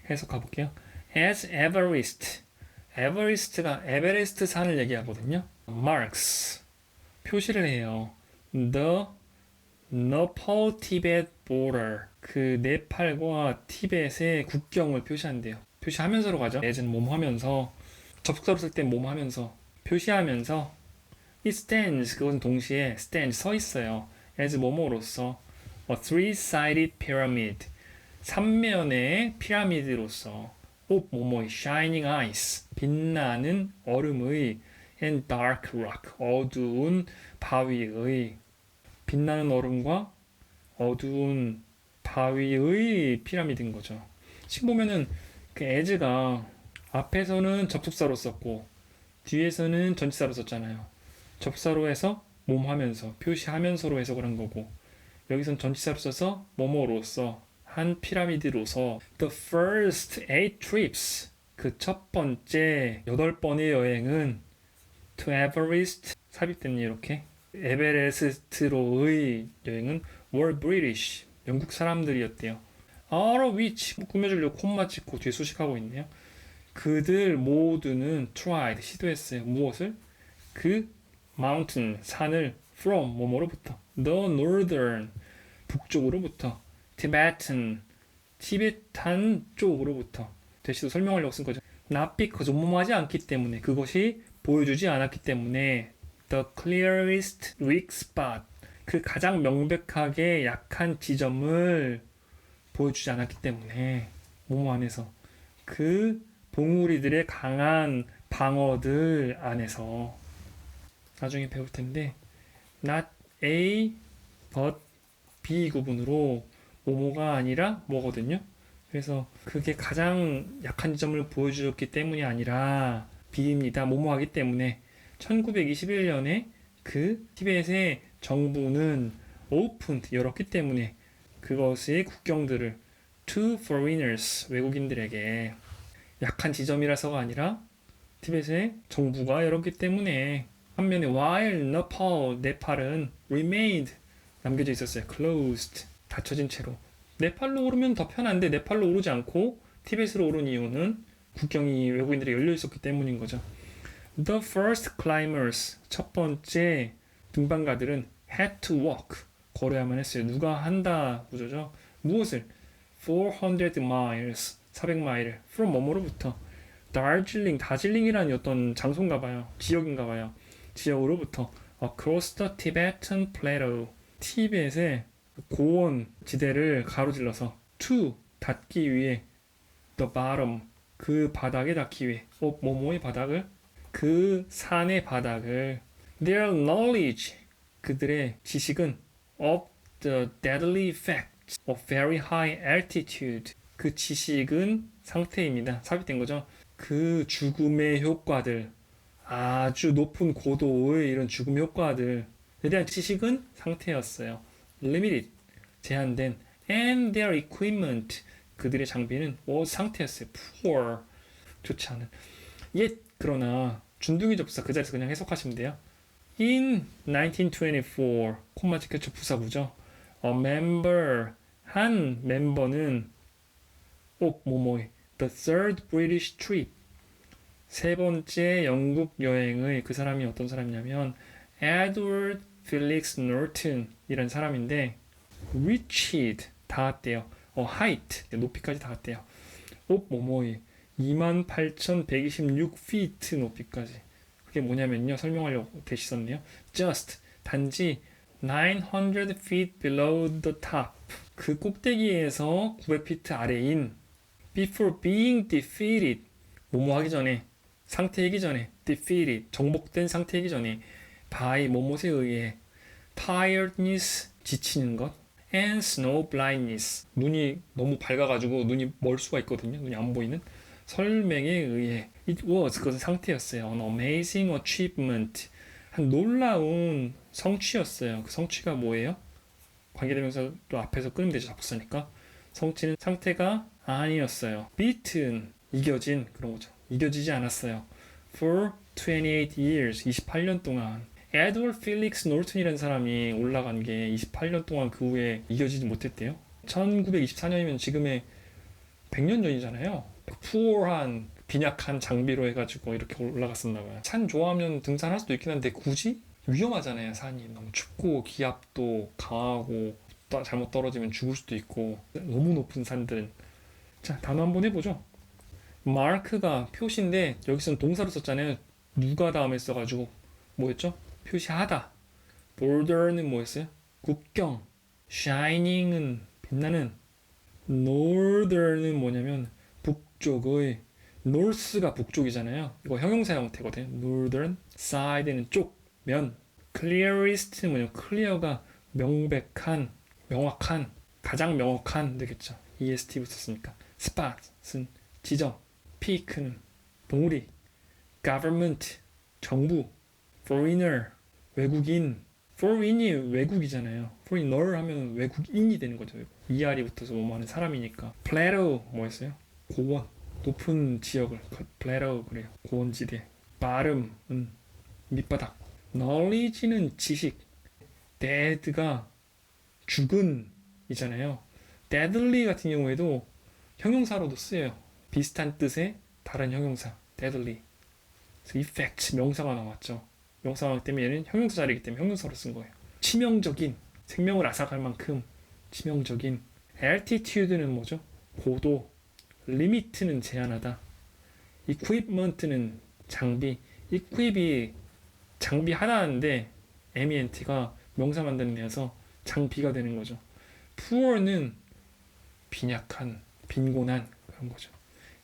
해석 가볼게요. As Everest. 에버리스트가 에베레스트 산을 얘기하거든요. Marks. 표시를 해요. The Nepal Tibet border. 그 네팔과 티벳의 국경을 표시한대요. 표시하면서로 가죠. as는 몸하면서, 접속사로 쓸 땐 몸하면서, 표시하면서. It stands. 그것은 동시에 stand 서 있어요. as 뭐뭐로서 a three-sided pyramid. 3면의 피라미드로서 뭐뭐의 shining eyes. 빛나는 얼음의 and dark rock. 어두운 바위의. 빛나는 얼음과 어두운 바위의 피라미드인 거죠. 지금 보면은 그 as가 앞에서는 접속사로 썼고 뒤에서는 전치사로 썼잖아요. 접사로 해서 몸하면서 표시하면서로 해석을 한 거고 여기선 전치사로 써서 뭐뭐로서 한 피라미드로서 the first 8 trips 그 첫 번째 8번의 여행은 to Everest 삽입됐니 이렇게 에베레스트로의 여행은 were British 영국 사람들이었대요. all of which 꾸며주려고 콤마 찍고 뒤에 수식하고 있네요. 그들 모두는 tried 시도했어요. 무엇을? 그 mountain 산을 from 뭐뭐로부터 the northern 북쪽으로부터 Tibetan 티베탄 쪽으로부터 대시도 설명하려고 쓴 거죠. not because 뭐뭐하지 않기 때문에 그것이 보여주지 않았기 때문에 the clearest weak spot 그 가장 명백하게 약한 지점을 보여주지 않았기 때문에 뭐뭐 안에서 그 봉우리들의 강한 방어들 안에서 나중에 배울 텐데 not A but B 구분으로 뭐뭐가 아니라 뭐거든요. 그래서 그게 가장 약한 지점을 보여주었기 때문이 아니라 B입니다. 뭐뭐하기 때문에 1921년에 그 티벳의 정부는 opened 열었기 때문에 그것의 국경들을 to foreigners 외국인들에게 약한 지점이라서가 아니라 티벳의 정부가 열었기 때문에 반면에 while Nepal 네팔은 remained 남겨져 있었어요. closed 닫혀진 채로. 네팔로 오르면 더 편한데 네팔로 오르지 않고 티벳으로 오른 이유는 국경이 외국인들이 열려 있었기 때문인 거죠. The first climbers 첫 번째 등반가들은 had to walk 걸어야만 했어요. 누가 한다 구조죠. 무엇을? 400 miles 400마일 from 뭐뭐로부터 다질링이라는 어떤 장소인가 봐요. 지역인가 봐요. 지역으로부터 across the Tibetan plateau 티벳의 고원 지대를 가로질러서 to 닿기 위해 the bottom 그 바닥에 닿기 위해 뭐뭐의 바닥을 그 산의 바닥을 their knowledge 그들의 지식은 of the deadly effects of very high altitude 그 지식은 상태입니다. 삽입된 거죠. 그 죽음의 효과들 아주 높은 고도의 이런 죽음의 효과들에 대한 지식은 상태였어요. limited 제한된 and their equipment 그들의 장비는 상태였어요. poor 좋지 않은 yet 그러나 준둥이 접사 그 자리에서 그냥 해석하시면 돼요. In 1924 콤마 찍혔죠. 부사구죠. A member 한 멤버는 뭐뭐의 The third British trip 세 번째 영국 여행의 그 사람이 어떤 사람이냐면 Edward Felix Norton 이란 사람인데 reached 닿았대요. height 높이까지 닿았대요. 뭐뭐의 28,126 feet 높이까지. 그게 뭐냐면요. 설명하려고 대시 썼네요. just 단지 900 feet below the top 그 꼭대기에서 900피트 아래인 before being defeated 뭐뭐 하기 전에 상태이기 전에 defeated 정복된 상태이기 전에 by 뭐뭐에 의해 tiredness 지치는 것 and snow blindness 눈이 너무 밝아가지고 눈이 멀 수가 있거든요. 눈이 안 보이는 설명에 의해 it was 그것은 상태였어요. An amazing achievement 한 놀라운 성취였어요. 그 성취가 뭐예요? 관계대명사 또 앞에서 끄면 되죠. 잡부사니까 성취는 상태가 아니었어요. beaten 이겨진 그런 거죠. 이겨지지 않았어요. For 28 years 28년 동안 에드워드 필릭스 노튼이라는 사람이 올라간 게 28년 동안 그 후에 이겨지지 못했대요. 1924년이면 지금의 100년 전이잖아요. 푸어한 빈약한 장비로 해가지고 이렇게 올라갔었나 봐요. 산 좋아하면 등산할 수도 있긴 한데 굳이? 위험하잖아요. 산이 너무 춥고 기압도 강하고 잘못 떨어지면 죽을 수도 있고 너무 높은 산들은. 자, 단어 한번 해보죠. 마크가 표시인데 여기서는 동사로 썼잖아요. 누가 다음에 써가지고 뭐였죠? 표시하다. border는 뭐였어요? 국경. shining은 빛나는. northern은 뭐냐면 북쪽의. north가 북쪽이잖아요. 이거 형용사 형태거든요. northern side는 쪽, 면. clearest는 뭐냐면 clear가 명백한, 명확한, 가장 명확한 되겠죠. est 붙었으니까. spot은 지점. peak는 봉우리. government 정부. foreigner 외국인. foreign이 외국이잖아요. foreigner 하면 외국인이 되는 거죠. ER이 붙어서 뭐뭐 하는 사람이니까. plateau 뭐였어요? 고원. 높은 지역을 plateau 그래요. 고원지대. bottom은 밑바닥. knowledge는 지식. dead가 죽은 이잖아요. deadly 같은 경우에도 형용사로도 쓰여요. 비슷한 뜻의 다른 형용사. deadly. 그래서 effect 명사가 나왔죠. 명사가 나왔기 때문에 얘는 형용사 자리이기 때문에 형용사로 쓴 거예요. 치명적인, 생명을 앗아갈 만큼 치명적인. altitude는 뭐죠? 고도. limit는 제한하다. equipment는 장비. equip이 장비 하나인데 MENT가 명사 만드는 데여서 장비가 되는 거죠. poor는 빈약한, 빈곤한 그런 거죠.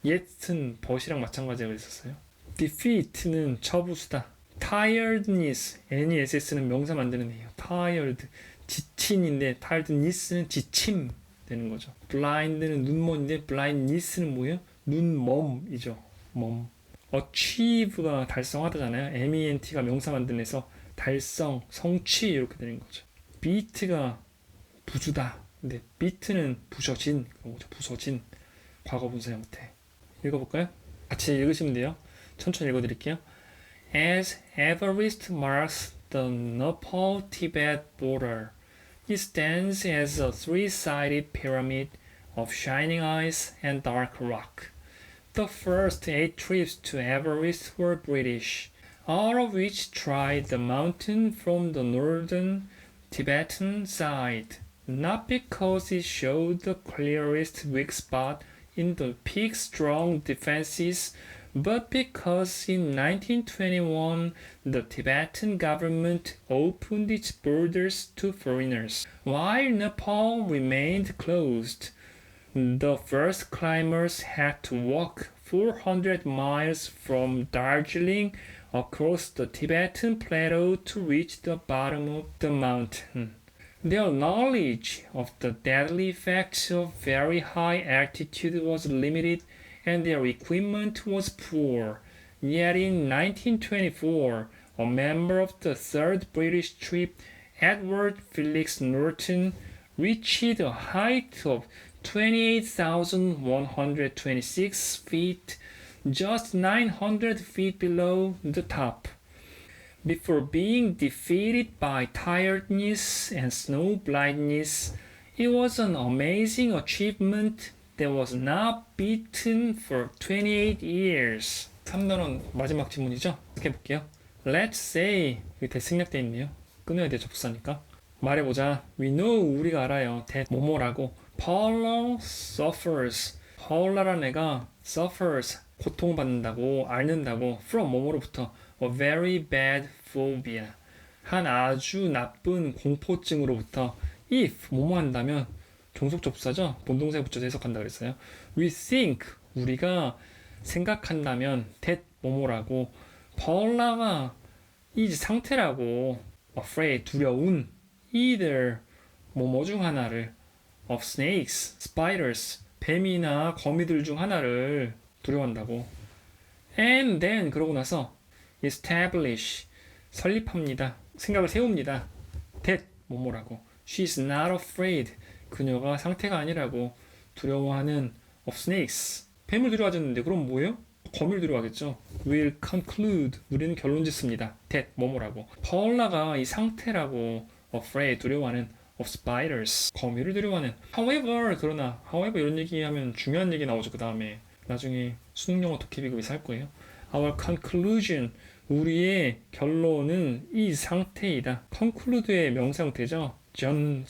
yet은 벗이랑 마찬가지가 있었어요. defeat는 처부수다. tiredness, NESS는 명사 만드는 애예요. tired, 지친인데 tiredness는 지침 되는 거죠. blind는 눈먼인데 blindness는 뭐예요? 눈멈이죠. 멈. achieve가 달성하다잖아요. MENT가 명사 만드는 애서 달성, 성취 이렇게 되는 거죠. beat가 부수다. 근데 beat는 부서진 그런 거죠. 부서진 과거 분사 형태. 읽어볼까요? 같이 읽으시면 돼요. 천천히 읽어드릴게요. As Everest marks the Nepal-Tibet border, it stands as a three-sided pyramid of shining ice and dark rock. The first 8 trips to Everest were British, all of which tried the mountain from the northern Tibetan side, not because it showed the clearest weak spot in the peak's strong defenses, but because in 1921 the Tibetan government opened its borders to foreigners. While Nepal remained closed, the first climbers had to walk 400 miles from Darjeeling across the Tibetan plateau to reach the bottom of the mountain. Their knowledge of the deadly effects of very high altitude was limited and their equipment was poor. Yet in 1924, a member of the third British trip, Edward Felix Norton, reached a height of 28,126 feet, just 900 feet below the top. Before being defeated by tiredness and snow blindness, it was an amazing achievement that was not beaten for 28 years. 3단원 마지막 지문이죠? 해볼게요. Let's say 여기 대승략돼 있네요. 끊어야 돼 접수사니까. 말해보자. We know 우리가 알아요. that 뭐뭐라고. Paula suffers. 파울라라는 애가 suffers 고통받는다고 앓는다고 from 뭐뭐로부터 a very bad phobia 한 아주 나쁜 공포증으로부터 if 뭐뭐 한다면 종속 접수사죠. 본동사에 붙여서 해석한다 그랬어요. We think 우리가 생각한다면 that 뭐뭐라고 파울라가 이 상태라고 afraid 두려운 either 뭐뭐 중 하나를 of snakes, spiders 뱀이나 거미들 중 하나를 두려워한다고. And then 그러고 나서 establish 설립합니다. 생각을 세웁니다. that 뭐뭐라고. She's not afraid. 그녀가 상태가 아니라고 두려워하는 of snakes. 뱀을 두려워하셨는데 그럼 뭐예요? 거미를 두려워하겠죠. Will conclude. 우리는 결론 짓습니다. that 뭐뭐라고. 파울라가 이 상태라고 afraid 두려워하는 of spiders. 거미를 두려워하는. However, 그러나 however 이런 얘기하면 중요한 얘기 나오죠. 그 다음에 나중에 수능영어 독해비급에서 할 거예요. Our conclusion, 우리의 결론은 이 상태이다. conclude의 명사형태죠. John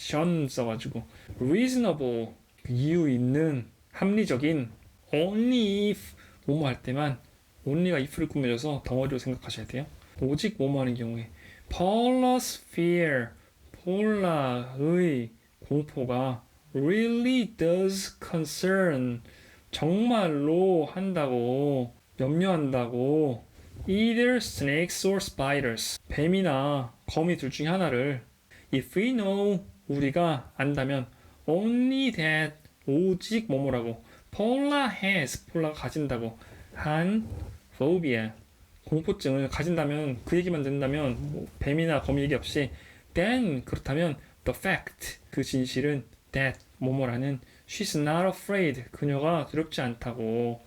써가지고 reasonable, 이유 있는, 합리적인. only if, 뭐뭐 할 때만. only가 if를 꾸며줘서 덩어리로 생각하셔야 돼요. 오직 뭐뭐 하는 경우에. Paula's fear, 폴라의 공포가 really does concern, 정말로 한다고, 염려한다고. either snakes or spiders, 뱀이나 거미 둘 중에 하나를. if we know, 우리가 안다면 only that, 오직 뭐뭐라고. Paula has, 폴라가 가진다고 한 phobia, 공포증을 가진다면, 그 얘기만 듣는다면 뭐 뱀이나 거미 얘기 없이 then, 그렇다면 the fact, 그 진실은 that, 뭐뭐라는 she's not afraid, 그녀가 두렵지 않다고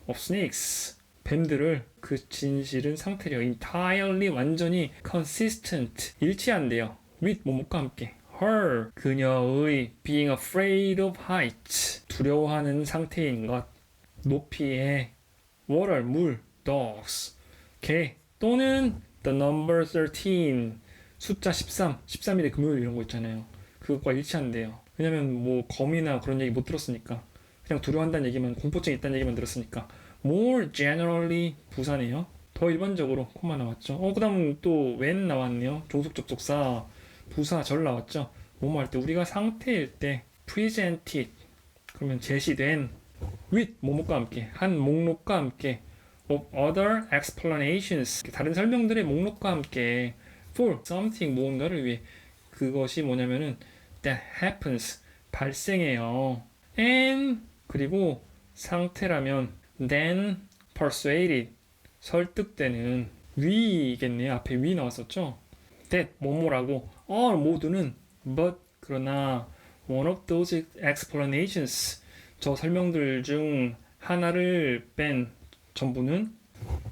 of snakes, 뱀들을, 그 진실은 상태래요. entirely, 완전히 consistent, 일치한대요. with 뭐뭐과 함께. her, 그녀의 being afraid of heights, 두려워하는 상태인 것. 높이에 water, 물, dogs, 개, 또는 the number 13, 숫자 13, 13일의 금요일 이런 거 있잖아요. 그것과 일치한대요. 왜냐면 뭐 거미나 그런 얘기 못 들었으니까. 그냥 두려워한다는 얘기만, 공포증 있다는 얘기만 들었으니까. more generally, 부사네요. 더 일반적으로, 코마 나왔죠. 그 다음 또 when 나왔네요. 종속접속사, 부사 절 나왔죠. 뭐뭐 할 때, 우리가 상태일 때 presented, 그러면 제시된 with 뭐뭐과 함께, 한 목록과 함께 of other explanations, 다른 설명들의 목록과 함께 for something, 무언가를 위해. 그것이 뭐냐면은 that happens, 발생해요. and, 그리고 상태라면 then persuaded, 설득되는. we겠네요. 앞에 we 나왔었죠. that, 뭐뭐라고. all, 모두는 but, 그러나 one of those explanations, 저 설명들 중 하나를 뺀 전부는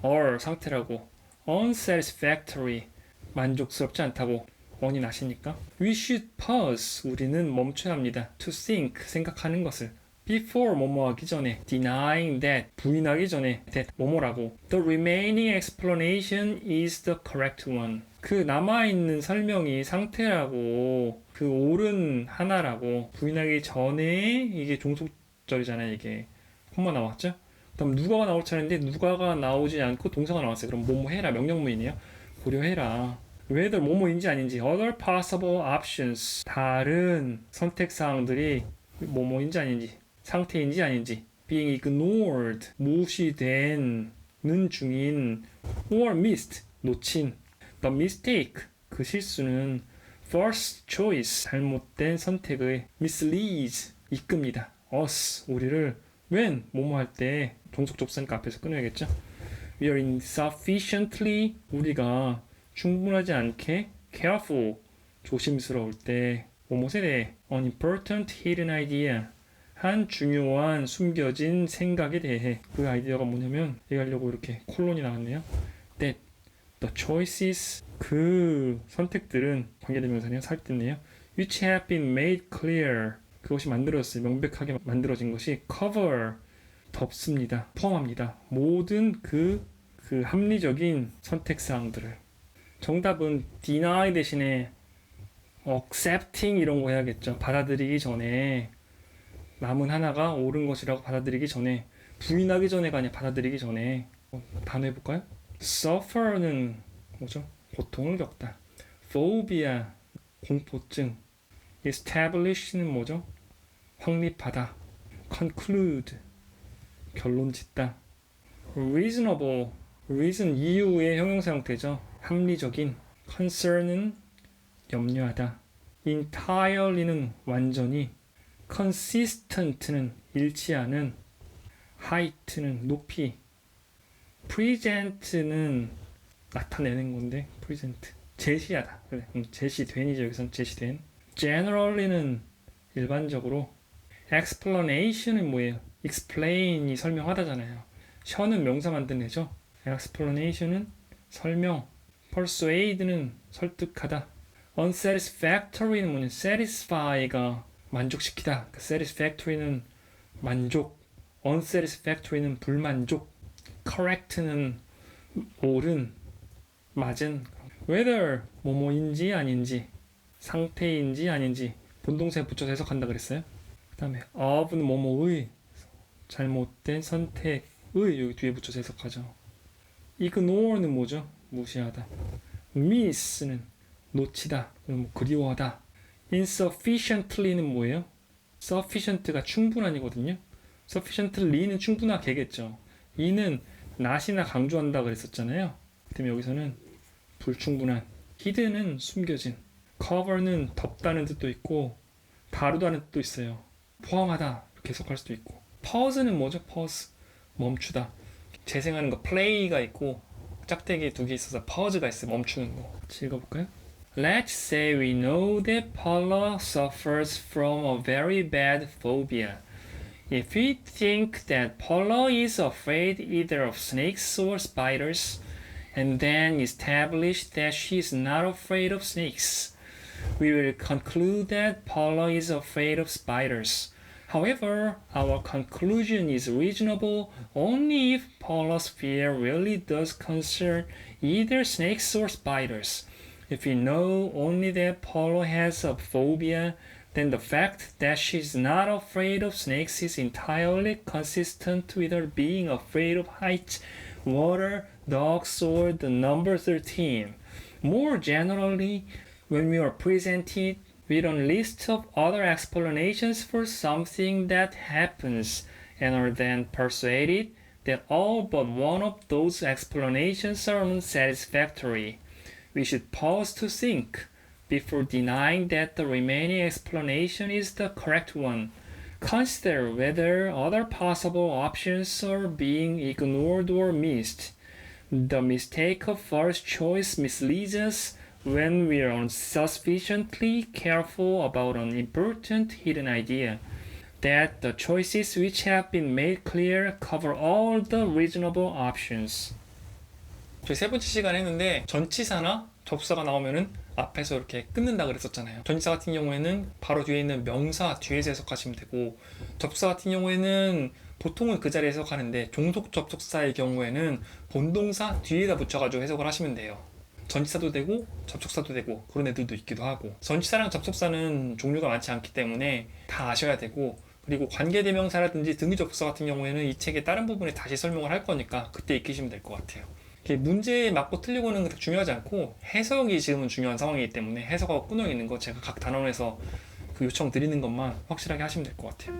are, 상태라고. unsatisfactory, 만족스럽지 않다고. 원이 나시니까. we should pause, 우리는 멈춰야 합니다. to think, 생각하는 것을. before, 뭐뭐 하기 전에. denying that, 부인하기 전에. that, 뭐뭐라고. the remaining explanation is the correct one, 그 남아있는 설명이 상태라고, 그 옳은 하나라고. 부인하기 전에, 이게 종속절이잖아요. 이게 콤마 나왔죠. 그다음 누가가 나올 차례인데 누가가 나오지 않고 동사가 나왔어요. 그럼 뭐뭐 해라, 명령문이네요. 고려해라. whether 뭐뭐인지 아닌지. other possible options, 다른 선택사항들이 뭐뭐인지 아닌지, 상태인지 아닌지. being ignored, 무시되는 중인. or missed, 놓친. the mistake, 그 실수는 first choice, 잘못된 선택의 misleads, 이끕니다. us, 우리를 when, 뭐뭐 할 때, 종속접사니까 앞에서 끊어야겠죠. we are insufficiently, 우리가 충분하지 않게 careful, 조심스러울 때. 뭐뭐에 대해 an important hidden idea, 한 중요한 숨겨진 생각에 대해. 그 아이디어가 뭐냐면, 얘기하려고 이렇게 콜론이 나왔네요. that the choices, 그 선택들은, 관계대명사네요. 살뜰네요. which have been made clear, 그것이 만들어졌어요. 명백하게 만들어진 것이 cover, 덮습니다. 포함합니다. 모든 그 합리적인 선택사항들을. 정답은 deny 대신에 accepting 이런 거 해야겠죠. 받아들이기 전에, 남은 하나가 옳은 것이라고 받아들이기 전에. 부인하기 전에가 아니라 받아들이기 전에. 단어 해볼까요? suffer는 뭐죠? 고통을 겪다. phobia, 공포증. establish는 뭐죠? 확립하다. conclude, 결론 짓다. reasonable, reason, 이유의 형용사 형태죠. 합리적인. concern은 염려하다. entirely는 완전히. consistent는 일치하는. height는 높이. present는 나타내는 건데, present 제시하다. 그래, 제시된이죠. 여기선 제시된. generally는 일반적으로. explanation은 뭐예요? explain이 설명하다잖아요. 셔는 명사 만드네죠. explanation은 설명. persuade는 설득하다. unsatisfactory는 뭐냐? satisfy가 만족시키다. 그러니까 satisfactory는 만족, unsatisfactory는 불만족, correct는 옳은, 맞은. whether 뭐뭐인지 아닌지, 상태인지 아닌지 본동사에 붙여서 해석한다 그랬어요. 그 다음에 of는 뭐뭐의, 잘못된 선택의 여기 뒤에 붙여서 해석하죠. ignore는 뭐죠? 무시하다. miss는 놓치다, 뭐 그리워하다. insufficiently는 뭐예요? sufficient가 충분한이거든요. sufficiently는 충분하게겠죠. 이는 not이나 강조한다 그랬었잖아요. 그다음에 여기서는 불충분한. hidden은 숨겨진. cover는 덮다는 뜻도 있고 다루다는 뜻도 있어요. 포함하다 이렇게 해석할 수도 있고. pause는 뭐죠? pause 멈추다. 재생하는 거 play가 있고 짝대기 두 개 있어서 pause가 있어요. 멈추는 거. 같이 읽어볼까요? Let's say we know that Paula suffers from a very bad phobia. If we think that Paula is afraid either of snakes or spiders, and then establish that she is not afraid of snakes, we will conclude that Paula is afraid of spiders. However, our conclusion is reasonable only if Paula's fear really does concern either snakes or spiders. If we know only that Paula has a phobia, then the fact that she's not afraid of snakes is entirely consistent with her being afraid of heights, water, dogs, or the number 13. More generally, when we are presented with a list of other explanations for something that happens and are then persuaded that all but one of those explanations are unsatisfactory, we should pause to think before denying that the remaining explanation is the correct one. Consider whether other possible options are being ignored or missed. The mistake of first choice misleads us when we are insufficiently careful about an important hidden idea. That the choices which have been made clear cover all the reasonable options. 저희 세 번째 시간 했는데 전치사나 접사가 나오면은 앞에서 이렇게 끊는다 그랬었잖아요. 전치사 같은 경우에는 바로 뒤에 있는 명사 뒤에서 해석하시면 되고, 접사 같은 경우에는 보통은 그 자리에 해석하는데 종속 접속사의 경우에는 본동사 뒤에다 붙여가지고 해석을 하시면 돼요. 전치사도 되고 접속사도 되고 그런 애들도 있기도 하고. 전치사랑 접속사는 종류가 많지 않기 때문에 다 아셔야 되고, 그리고 관계대명사라든지 등기접속사 같은 경우에는 이 책의 다른 부분에 다시 설명을 할 거니까 그때 익히시면 될 것 같아요. 문제에 맞고 틀리고는 중요하지 않고 해석이 지금은 중요한 상황이기 때문에 해석하고 끊어 있는 거 제가 각 단원에서 그 요청 드리는 것만 확실하게 하시면 될 것 같아요.